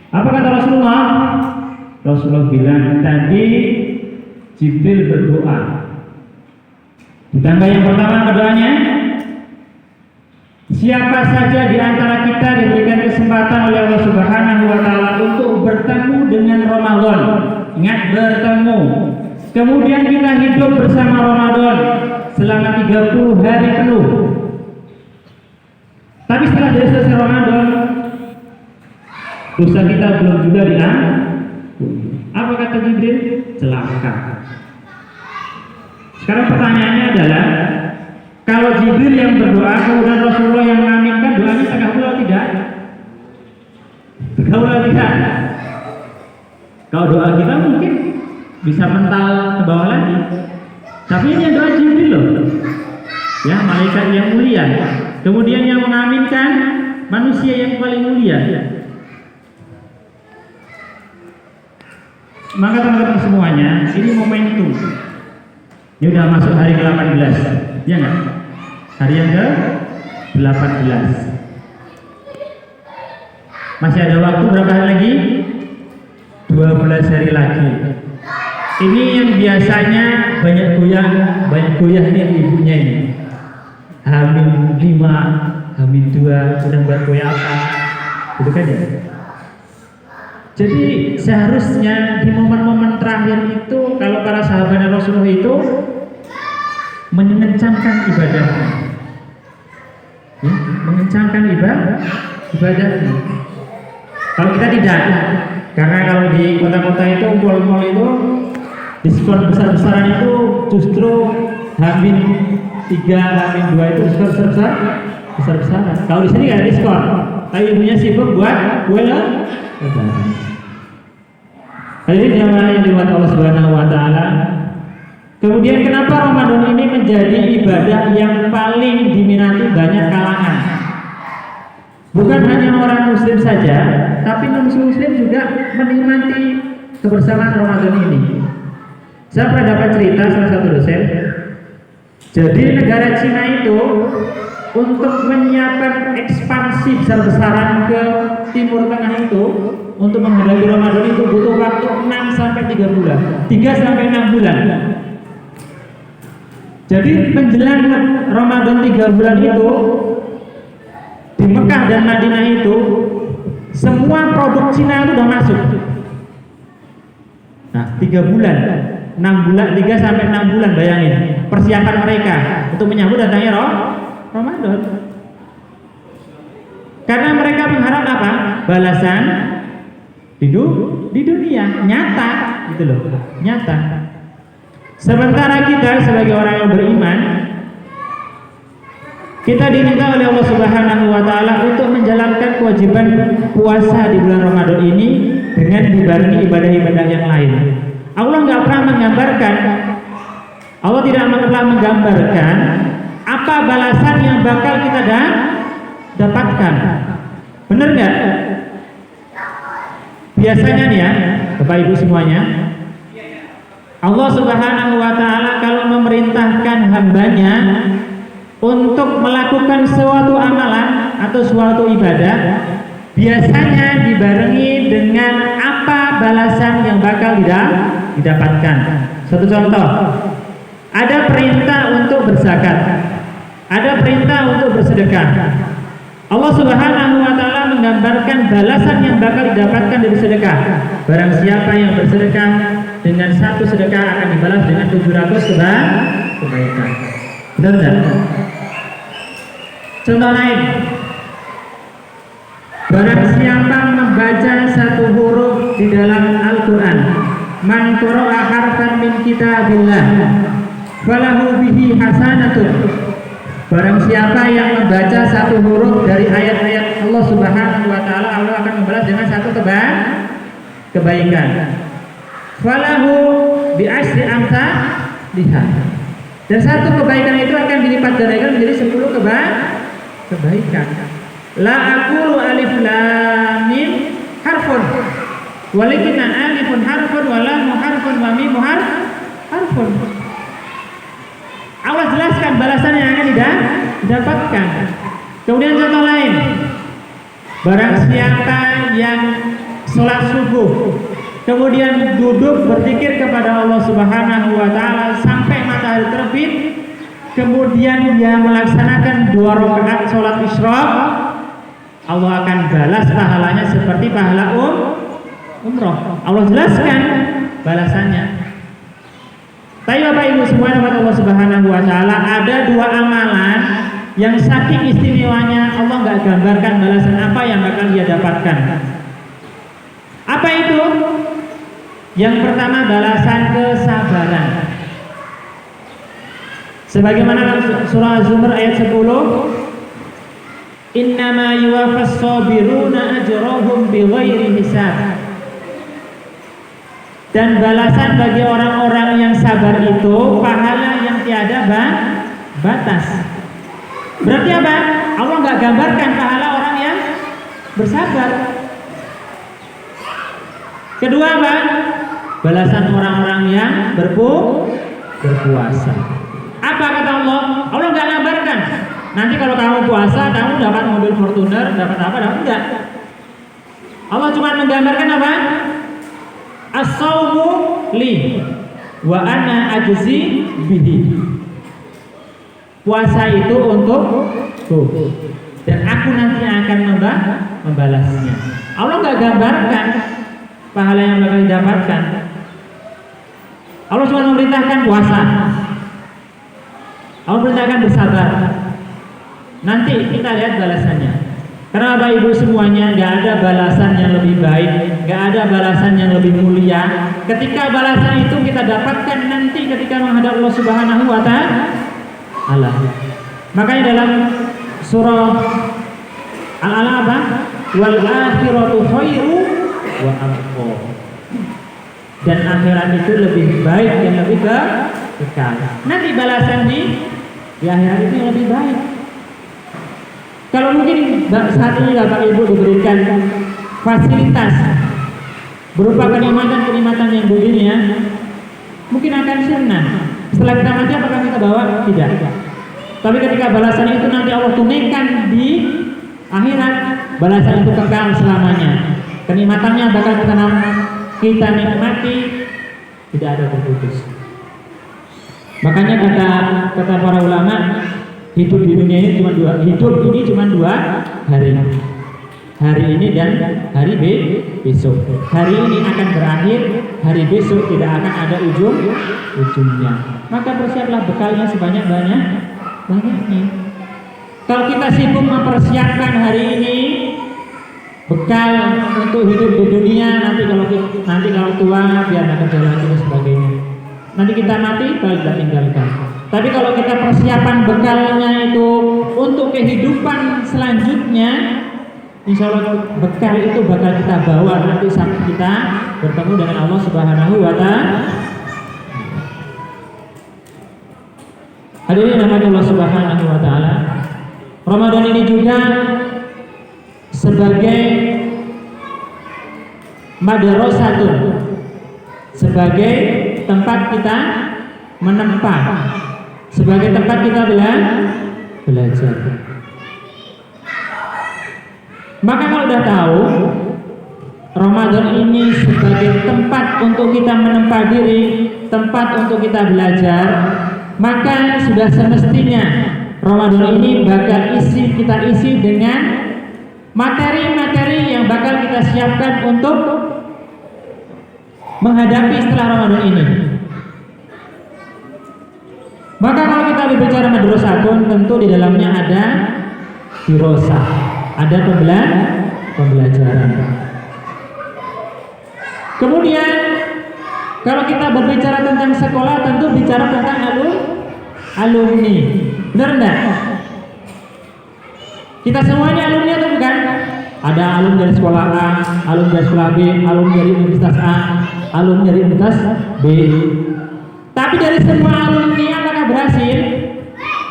Apa kata Rasulullah? Rasulullah bilang tadi Jibril berdoa. Ditambah yang pertama doanya, siapa saja di antara kita diberikan kesempatan oleh Allah Subhanahu wa taala untuk bertemu dengan Ramadan. Ingat, bertemu. Kemudian kita hidup bersama Ramadan selama 30 hari penuh. Tapi setelah dari selesai Ramadan, dosa kita belum juga diampuni. Apa kata Jibril? Celaka. Sekarang pertanyaannya adalah, kalau Jibril yang berdoa, kemudian Rasulullah yang mengaminkan, doanya terkabul atau tidak? Terkabul atau tidak? Kalau doa kita mungkin bisa mental ke bawah lagi. Tapi ini yang doa Jibril loh. Ya, malaikat yang mulia. Kemudian yang mengaminkan manusia yang paling mulia. Maka teman-teman semuanya, ini momentum. Ini udah masuk hari ke-18. Ya enggak? Hari yang ke-18. Masih ada waktu berapa hari lagi? 12 hari lagi. Ini yang biasanya banyak goyah nih ibunya ini. Hamin 5, Hamin 2, sedang buat goyah apa? Itu kan ya. Jadi seharusnya di momen-momen terakhir itu, kalau para sahabat Rasulullah itu mengencangkan ibadahnya, ya, mengencangkan ibadahnya. Kalau kita tidak, karena kalau di kota-kota itu, mall-mall itu diskon besar-besaran itu justru Hamin 3, Hamin 2 itu diskon besar-besaran. Kalau di sini nggak ada diskon, tapi ibunya sibuk buat kue lah. Hadirin jamaah yang dirahmati Allah Subhanahu wa taala. Kemudian kenapa Ramadan ini menjadi ibadah yang paling diminati banyak kalangan? Bukan hanya orang muslim saja, tapi non-muslim juga menikmati kebersamaan Ramadan ini. Saya pernah dapat cerita salah satu dosen. Jadi negara Cina itu untuk menyiapkan ekspansi besar-besaran ke Timur Tengah itu, untuk menghadapi Ramadan itu butuh waktu 6 sampai 3 bulan. 3 sampai 6 bulan. Jadi menjelang Ramadan 3 bulan itu, di Mekah dan Madinah itu semua produk Cina itu sudah masuk. Nah, 3 bulan, 6 bulan, 3 sampai 6 bulan, bayangin persiapan mereka untuk menyambut datangnya Ramadan. Karena mereka mengharap apa? Balasan di dunia nyata, gitu loh, nyata. Sementara kita sebagai orang yang beriman, kita diminta oleh Allah Subhanahu wa taala untuk menjalankan kewajiban puasa di bulan Ramadan ini dengan dibarengi ibadah-ibadah yang lain. Allah nggak pernah menggambarkan, Allah tidak pernah menggambarkan apa balasan yang bakal kita dapatkan. Benar nggak? Biasanya nih ya, Bapak Ibu semuanya, Allah Subhanahu wa taala kalau memerintahkan hambanya untuk melakukan suatu amalan atau suatu ibadah, biasanya dibarengi dengan apa balasan yang bakal didapatkan. Satu contoh, ada perintah untuk berzakat, ada perintah untuk bersedekah. Allah Subhanahu wa taala menggambarkan balasan yang bakal didapatkan dari sedekah. Barang siapa yang bersedekah, dengan 1 sedekah akan dibalas dengan 700 kebaikan. Benar enggak? Contoh lain, barang siapa membaca 1 huruf di dalam Al-Quran, man qara'a harfan min kitabillah falahu bihi hasanatun. Barang siapa yang membaca 1 huruf dari ayat-ayat Allah Subhanahu wa taala, Allah akan membalas dengan 1 kebaikan. Falahu bi asyri amsalihha. Dan 1 kebaikan itu akan dilipat gandakan menjadi 10 kebaikan. La aqulu alif lam mim harfun, walakin alifun harfun wa lam harfun wa mim harfun. Allah jelaskan balasan yang akan didapatkan. Kemudian contoh lain, barang siapa yang sholat subuh, kemudian duduk berzikir kepada Allah Subhanahu wa taala sampai matahari terbit, kemudian dia melaksanakan 2 rakaat sholat isyraq, Allah akan balas pahalanya seperti pahala umroh. Allah jelaskan balasannya. Tapi Bapak Ibu semua rahmat Allah Subhanahu wa taala, ada 2 amalan yang saking istimewanya Allah nggak gambarkan balasan apa yang bakal dia dapatkan. Apa itu? Yang pertama balasan kesabaran. Sebagaimana surah Az-Zumar ayat 10, innama yuwaffas sabiruna ajrahum bighairi hisab. Dan balasan bagi orang-orang yang sabar itu pahala yang tiada batas. Berarti apa? Allah nggak gambarkan pahala orang yang bersabar. Kedua apa? Balasan orang-orang yang berpuasa. Apa kata Allah? Allah nggak gambarkan. Nanti kalau kamu puasa, kamu dapat mobil Fortuner, dapat apa? Dapat enggak. Allah cuma menggambarkan apa? As-sawmu li wa ana ajzi bihi. Puasa itu untukku dan aku nanti akan membalasnya. Allah nggak gambarkan pahala yang bakal didapatkan. Allah cuma memerintahkan puasa. Allah perintahkan bersabar. Nanti kita lihat balasannya. Karena Bapak Ibu semuanya nggak ada balasan yang lebih baik, nggak ada balasan yang lebih mulia. Ketika balasan itu kita dapatkan nanti ketika menghadap Allah Subhanahu wa taala. Makanya dalam surah Al-Alaq, wal akhiratu khairu wa abqa. Dan akhirat itu lebih baik dan lebih kekal. Nanti balasan di akhirat itu lebih baik. Kalau mungkin saat ini Bapak Ibu diberikan fasilitas berupa kenikmatan-kenikmatan yang begini ya, mungkin akan senang. Setelah kita mati apakah kita bawa? Tidak. Tapi ketika balasan itu nanti Allah tunaikan di akhirat, balasan itu kekal selamanya. Kenikmatannya bakal kita nikmati, tidak ada berputus. Makanya kata para ulama, hidup di dunia ini cuma 2 hari. Hari ini dan hari besok. Hari ini akan berakhir, hari besok tidak akan ada ujungnya. Maka persiaplah bekalnya sebanyak-banyaknya. Kalau kita sibuk mempersiapkan hari ini bekal untuk hidup di dunia, nanti kalau tua biar ada jalan dan sebagainya. Nanti kita mati baru kita tinggalkan. Tapi kalau kita persiapan bekalnya itu untuk kehidupan selanjutnya, insya Allah bekal itu bakal kita bawa nanti saat kita bertemu dengan Allah Subhanahu wa taala. Hadirin rahmati Allah Subhanahu wa taala. Ramadan ini juga sebagai madrasatun, sebagai tempat kita menempa, sebagai tempat kita belajar. Maka kalau sudah tahu Ramadan ini sebagai tempat untuk kita menempa diri, tempat untuk kita belajar, maka sudah semestinya Ramadan ini bakal kita isi dengan materi-materi yang bakal kita siapkan untuk menghadapi setelah Ramadan ini. Maka kalau kita berbicara madrasatun, tentu di dalamnya ada dirosah, ada pembelajaran. Kemudian kalau kita berbicara tentang sekolah, tentu bicara tentang alumni. Benar enggak? Kita semuanya alumni atau bukan? Ada alumni dari sekolah A, alumni dari sekolah B, alumni dari universitas A, alumni dari universitas B. Tapi dari semua alumni apakah berhasil?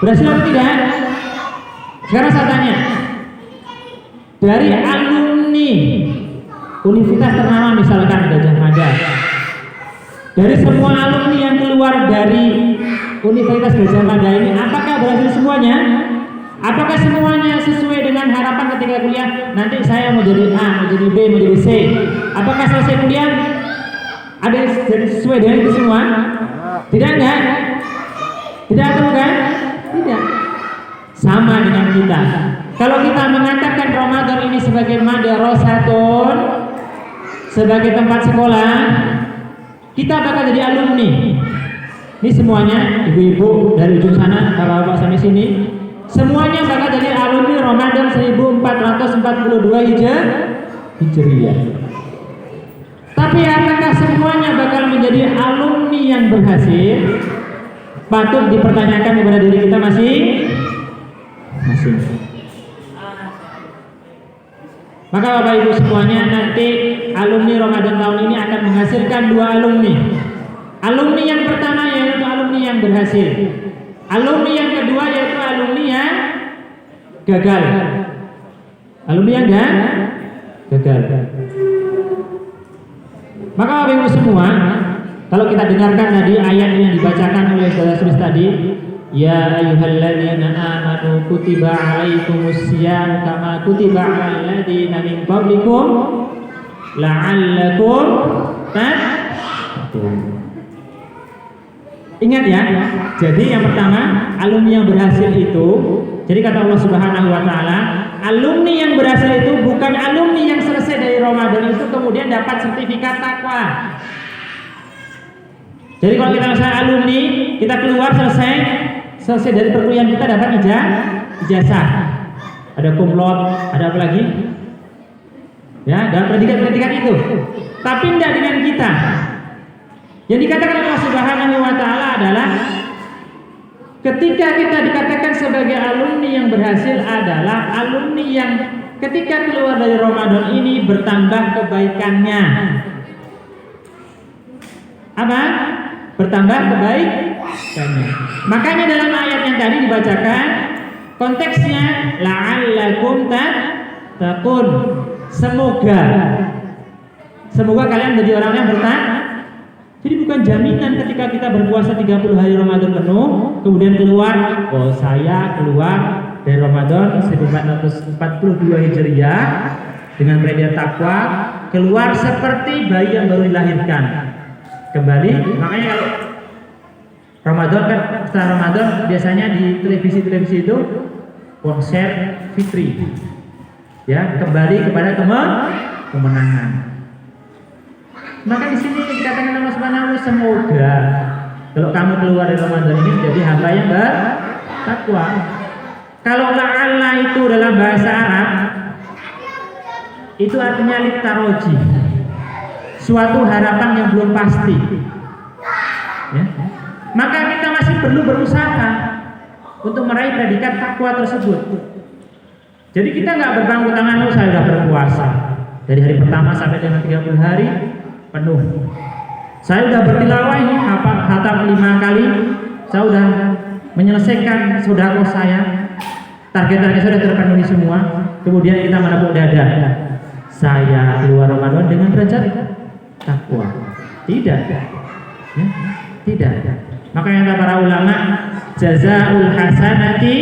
Berhasil atau tidak? Sekarang saya tanya, dari alumni universitas ternama misalkan Gajah Mada, dari semua alumni yang keluar dari Universitas Gajah Mada ini, apakah berhasil semuanya? Apakah semuanya sesuai dengan harapan ketika kuliah? Nanti saya mau jadi A, mau jadi B, mau jadi C. kemudian ada yang jadi sesuai dengan itu semua? Tidak enggak? Tidak atau bukan? Tidak. Sama dengan kita. Kalau kita mengatakan Ramadan ini sebagai madrasatun, sebagai tempat sekolah, kita bakal jadi alumni. Ini semuanya, ibu-ibu dari ujung sana, bapak-bapak sampai sini, semuanya bakal jadi alumni Ramadan 1442 Hijriah. Tapi apakah semuanya bakal menjadi alumni yang berhasil? Patut dipertanyakan kepada diri kita masing-masing. Maka Bapak Ibu semuanya, nanti alumni Ramadan tahun ini akan menghasilkan 2 alumni. Alumni yang pertama yaitu alumni yang berhasil. Alumni yang kedua yaitu alumni yang gagal. Alumni yang gagal. Maka Bapak Ibu semua, kalau kita dengarkan tadi ayat yang dibacakan oleh Saudara Sulis tadi, ya ayyuhalladzina amanu kutiba alaikumusiyam kama kutiba alal ladzina min qablikum la'allakum tattaqun. Ingat ya, jadi yang pertama alumni yang berhasil itu, jadi kata Allah Subhanahu wa taala, alumni yang berhasil itu bukan alumni yang selesai dari Ramadan itu kemudian dapat sertifikat takwa. Jadi kalau kita misalnya alumni, kita keluar selesai dari perkuliahan kita dapat ijazah. Ada cum laude, ada apa lagi? Ya, dalam predikat-predikat itu. Tapi tidak dengan kita. Yang dikatakan Allah Subhanahu wa taala adalah ketika kita dikatakan sebagai alumni yang berhasil adalah alumni yang ketika keluar dari Ramadan ini bertambah kebaikannya. Apa? Bertambah kebaikannya. Makanya dalam ayat yang tadi dibacakan konteksnya la'allakum tattaqun. Semoga kalian menjadi orang yang bertakwa. Jadi bukan jaminan ketika kita berpuasa 30 hari Ramadan penuh kemudian keluar, oh saya keluar dari Ramadan 1442 Hijriah dengan predikat takwa, keluar seperti bayi yang baru dilahirkan. Kembali, makanya kalau Ramadan kan, setelah Ramadan biasanya di televisi itu konser fitri, ya kembali kepada kemenangan. Maka di sini dikatakan Allah Subhanahu semoga kalau kamu keluar dari Ramadan ini jadi hamba yang bertakwa. Kalau la'alla itu dalam bahasa Arab itu artinya litaroji, suatu harapan yang belum pasti. Ya. Maka kita masih perlu berusaha untuk meraih predikat takwa tersebut. Jadi kita nggak berpangku tangan, oh saya sudah berpuasa dari hari pertama sampai dengan 30 hari penuh. Saya sudah bertilawah ini khatam 5 kali. Saya sudah menyelesaikan sedekah saya. Target-target sudah terpenuhi semua. Kemudian kita menepuk dada. Saya keluar Ramadan dengan derajat takwa. Tidak. Ya, tidak. Makanya kata para ulama, jazaul hasanati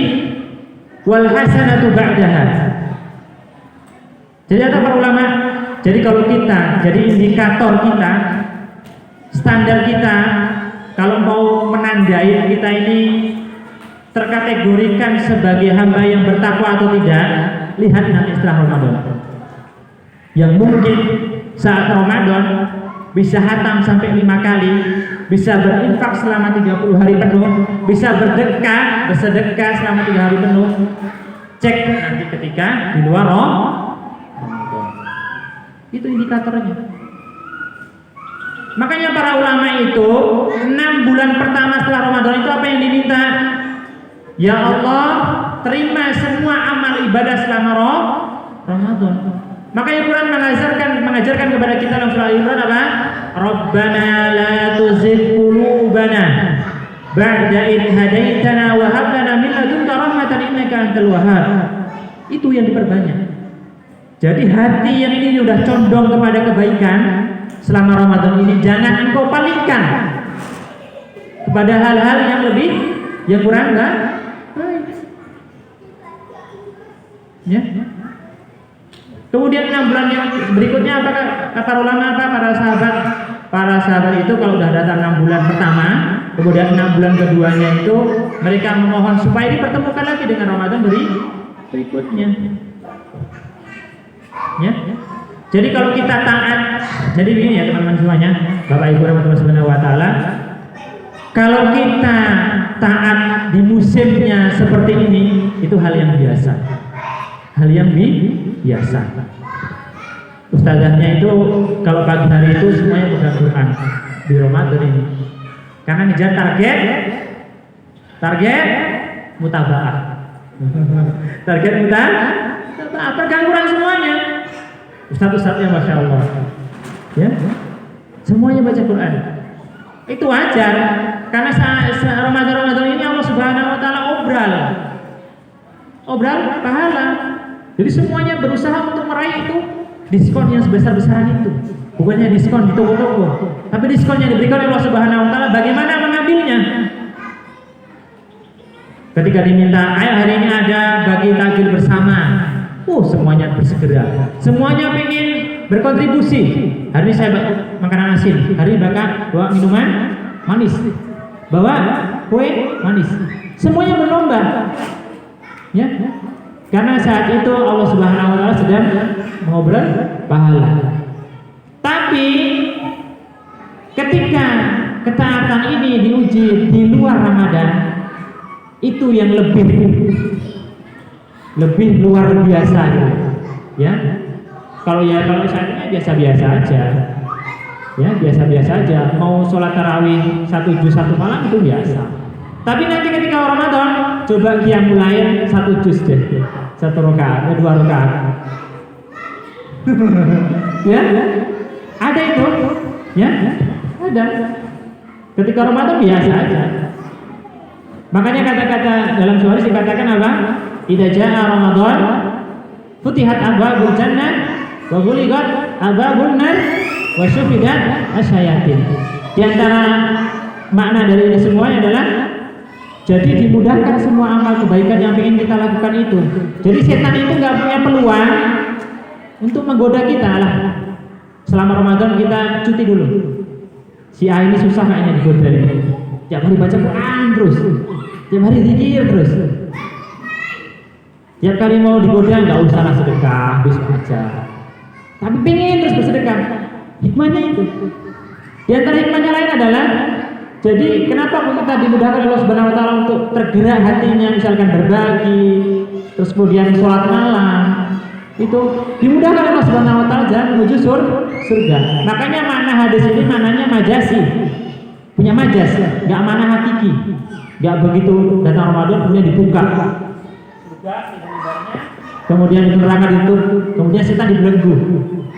wal hasanatu ba'daha. Jadi kata para ulama, jadi kalau kita, jadi indikator kita, standar kita, kalau mau menandai kita ini terkategorikan sebagai hamba yang bertakwa atau tidak, lihat nanti setelah Ramadan. Yang mungkin saat Ramadan bisa hatam sampai 5 kali, bisa berinfak selama 30 hari penuh, bisa bersedekah selama 3 hari penuh. Cek nanti ketika di luar Ramadan. Itu indikatornya. Makanya para ulama itu 6 bulan pertama setelah Ramadan itu apa yang diminta? Ya Allah, terima semua amal ibadah selama Ramadan. Makanya Quran mengajarkan kepada kita dalam surah Al-Imran apa? Rabbana la tuzigh qulubana ba'da idh hadaitana wa hab lana min ladunka rahmatan innaka antal wahhab. Itu yang diperbanyak. Jadi hati yang ini sudah condong kepada kebaikan selama Ramadan ini jangan engkau palingkan kepada hal-hal yang kurang baik. Ya. Kemudian 6 bulan yang berikutnya apa kata ulama apa para sahabat? Para sahabat itu kalau udah datang 6 bulan pertama, kemudian 6 bulan keduanya itu mereka memohon supaya dipertemukan lagi dengan Ramadan berikutnya. Ya. Jadi kalau kita taat, jadi begini ya teman-teman semuanya, Bapak Ibu rahmatullahi subhanahu wa taala, kalau kita taat di musimnya seperti ini, itu hal yang biasa. Hal yang biasa. Ustazahnya itu kalau pagi hari itu semuanya pegang Quran di Ramadan ini. Karena ngejar target mutabaah. Target mutabaah pegang Quran semuanya. Ustaz-ustaznya Masya Allah. Ya. Semuanya baca Quran. Itu wajar karena Ramadan ini Allah Subhanahu wa taala obral pahala. Jadi semuanya berusaha untuk meraih itu diskon yang sebesar-besaran itu. Bukannya diskon di toko-toko, tapi diskon yang diberikan oleh Allah Subhanahu wa taala. Bagaimana mengambilnya? Ketika diminta, ayo hari ini ada bagi takjil bersama. Semuanya bersegera. Semuanya ingin berkontribusi. Hari ini saya makanan asin, hari ini bawa minuman manis, bawa kue manis. Semuanya berlomba. Ya. Karena saat itu Allah Subhanahu wa taala sedang mengobrol pahala. Tapi ketika ketaatan ini diuji di luar Ramadan, itu yang lebih luar biasa gitu. Ya. Kalau saat ini biasa-biasa aja. Ya, biasa-biasa aja. Mau sholat tarawih 1 juz 1 malam itu biasa. Tapi nanti ketika Ramadan, coba qiyamul lail 1 juz deh. 1 rakaat, 2 rakaat. Ya? Ada itu? Ya? Ada. Ketika Ramadan biasa aja. Makanya kata-kata dalam surah dikatakan apa? Idza jaa Ramadan futihat abwabul jannah wa ghuliqat abwabun nar wa syufidat asyayatin. Di antara makna dari ini semuanya adalah jadi dimudahkan semua amal kebaikan yang ingin kita lakukan itu. Jadi setan itu nggak punya peluang untuk menggoda kita lah. Selama Ramadan kita cuti dulu. Si A ini susah kayaknya digoda. Tiap hari baca Quran terus, tiap hari zikir terus. Tiap kali mau digoda nggak usah lah sedekah, bisa aja. Tapi pengen terus bersedekah. Hikmahnya itu. Di antara hikmahnya lain adalah jadi kenapa kita dimudahkan Allah Subhanahu wa taala untuk tergerak hatinya misalkan berbagi, terus kemudian sholat malam, itu dimudahkan Allah Subhanahu wa taala jalan menuju surga. Makanya makna hadis ini maknanya majasi. Punya majas, enggak makna hakiki. Enggak begitu datang Ramadan kemudian dibuka. Surga kemudian itu neraka ditutup, kemudian setan dibelenggu.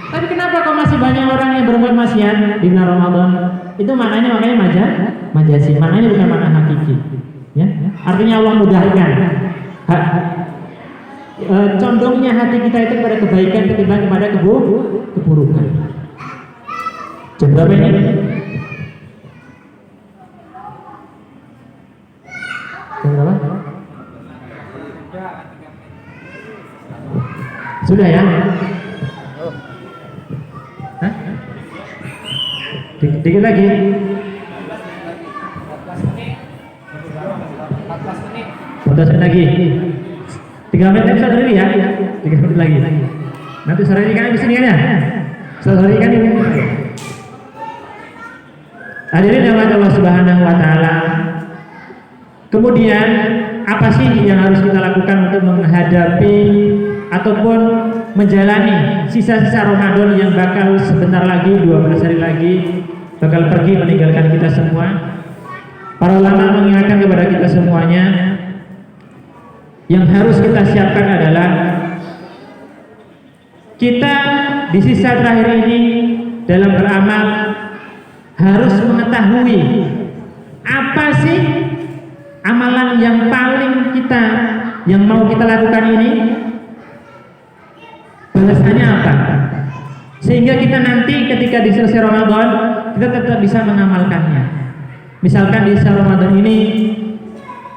Tapi kenapa kok masih banyak orang yang berbuat maksiat di bulan Ramadan? Itu maknanya majasi, maknanya bukan makna hakiki. Ya, artinya Allah mudahkan. Condongnya hati kita itu kepada kebaikan ketimbang kepada keburukan. Jam berapa ini? Jam berapa? Sudah ya? Hah? Dikit lagi. 14 menit lagi. 3 menit bisa sore ya? 3 menit lagi. Nanti sore ini kan di sini kan ya? Sore ini kan ini. Hadirin yang Allah Subhanahu wa taala. Kemudian apa sih yang harus kita lakukan untuk menghadapi ataupun menjalani sisa-sisa Ramadan yang bakal sebentar lagi 12 hari lagi bakal pergi meninggalkan kita semua? Para ulama mengingatkan kepada kita semuanya, yang harus kita siapkan adalah kita di sisa terakhir ini dalam beramal harus mengetahui apa sih amalan yang paling kita yang mau kita lakukan ini, balasannya apa, sehingga kita nanti ketika di selesai Ramadan kita tetap bisa mengamalkannya. Misalkan di sisa Ramadan ini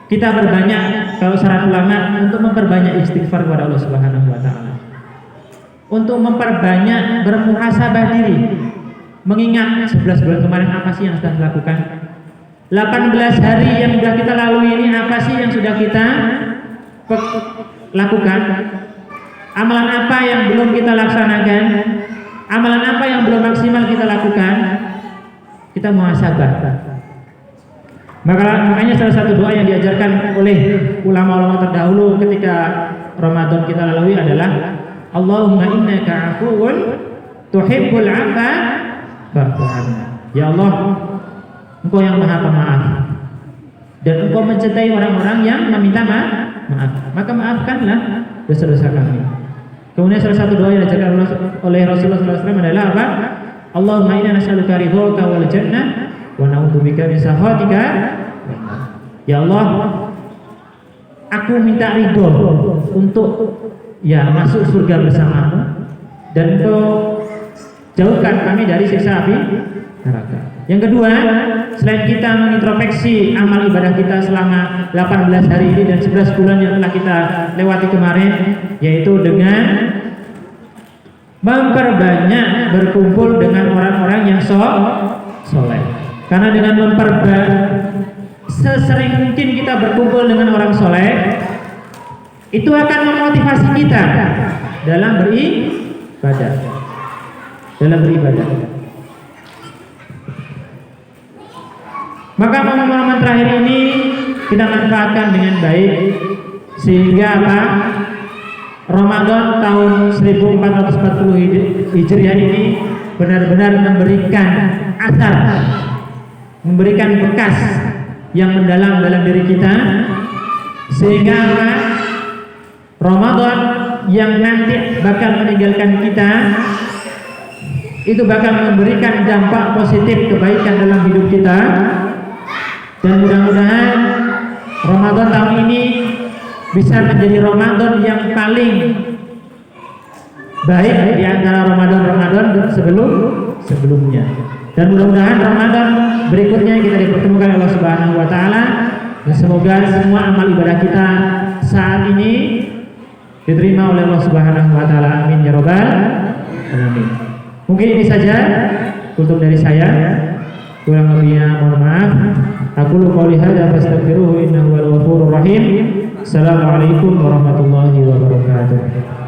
kita berbanyak, kalau syarat ulama, untuk memperbanyak istighfar kepada Allah Subhanahu wa taala. untuk memperbanyak bermuhasabah diri, mengingat 11 bulan kemarin apa sih yang sudah dilakukan, 18 hari yang sudah kita lalui ini apa sih yang sudah kita lakukan, amalan apa yang belum kita laksanakan, amalan apa yang belum maksimal kita lakukan. Kita muhasabah. Makanya salah satu doa yang diajarkan oleh ulama-ulama terdahulu ketika Ramadan kita lalui adalah Allahumma innaka afuwun tuhibbul 'afwa fa'fu 'anna. Ya Allah, Engkau yang Maha Pemaaf dan Engkau mencintai orang-orang yang meminta maaf. Maka maafkanlah dosa-dosa kami. Kemudian salah satu doa yang diajarkan oleh Rasulullah SAW adalah apa? Allahumma inna nas'aluka ridhaka wal jannah wa na'udzubika min sakhatika. Ya Allah, aku minta ridho untuk masuk surga bersamamu dan Engkau jauhkan kami dari siksa api neraka. Yang kedua, selain kita mengintrospeksi amal ibadah kita selama 18 hari ini dan 11 bulan yang telah kita lewati kemarin, yaitu dengan memperbanyak berkumpul dengan orang-orang yang soleh. Karena dengan sesering mungkin kita berkumpul dengan orang soleh, itu akan memotivasi kita dalam beribadah. Maka momen-momen terakhir ini kita manfaatkan dengan baik sehingga apa? Ramadan tahun 1440 Hijriah ini benar-benar memberikan asar, memberikan bekas yang mendalam dalam diri kita, sehingga Ramadan yang nanti bakal meninggalkan kita itu bakal memberikan dampak positif kebaikan dalam hidup kita. Dan mudah-mudahan Ramadan tahun ini bisa menjadi Ramadan yang paling baik di antara Ramadan sebelumnya. Dan mudah-mudahan Ramadan berikutnya kita dipertemukan Allah Subhanahu wa taala, dan semoga semua amal ibadah kita saat ini diterima oleh Allah Subhanahu wa taala. Amin ya rabbal alamin. Mungkin ini saja untuk dari saya. Kurang lebihnya mohon maaf. Aku qouli hadza fastaghfiruhu innahu huwal ghafurur rahim. Assalamualaikum warahmatullahi wabarakatuh.